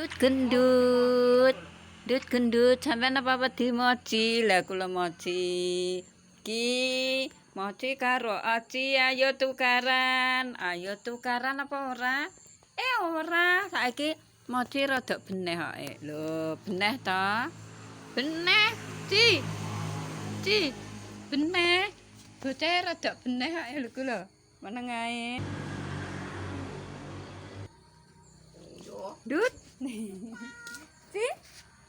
Dut gendut. Dut gendut sampean apa wedi mochi? Lah kula mochi. Ki mochi karo Aci ayo tukaran. Ayo tukaran apa ora? Ora. Saiki mochi rada beneh kok. Lho, beneh to? Beneh, Ci. Ci. Beneh. Bocah rada beneh kok lho ku lho. Meneng ae. Dut. Ci,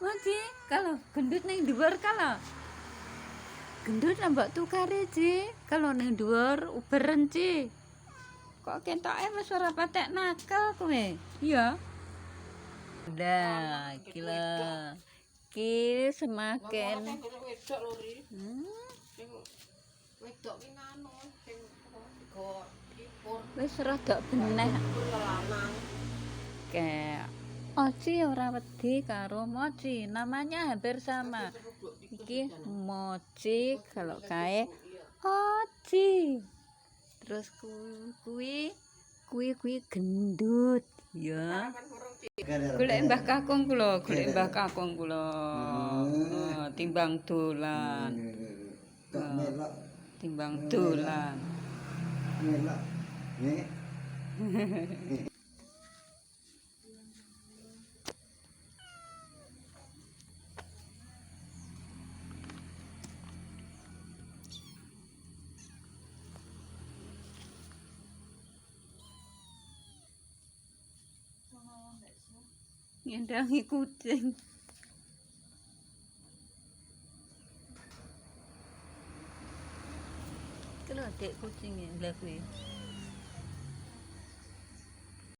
mochi kalau gendut ning dhuwur kalau. Gendut mbok tukare, Ci. Kalau ning dhuwur uberen, Ci. Kok ketoke wis ora patek nakal kowe. Iya. Dah, iki lho. Ki semakin wedok lho ri. Sing wedok ki nganu sing go ipur. Wis rada beneh. Lanang. Kayak Oci ora wedi karo mochi, namanya hampir sama. Iki mochi kalau kae Oci. Terus kuwi gendut, ya. Golek Mbah Kakung kula, golek Mbah Kakung kula. Timbang dolan. Timbang dolan. Melak. Nek. Ngendangi kucing. Kalau dek kucing ya, lah kuwi.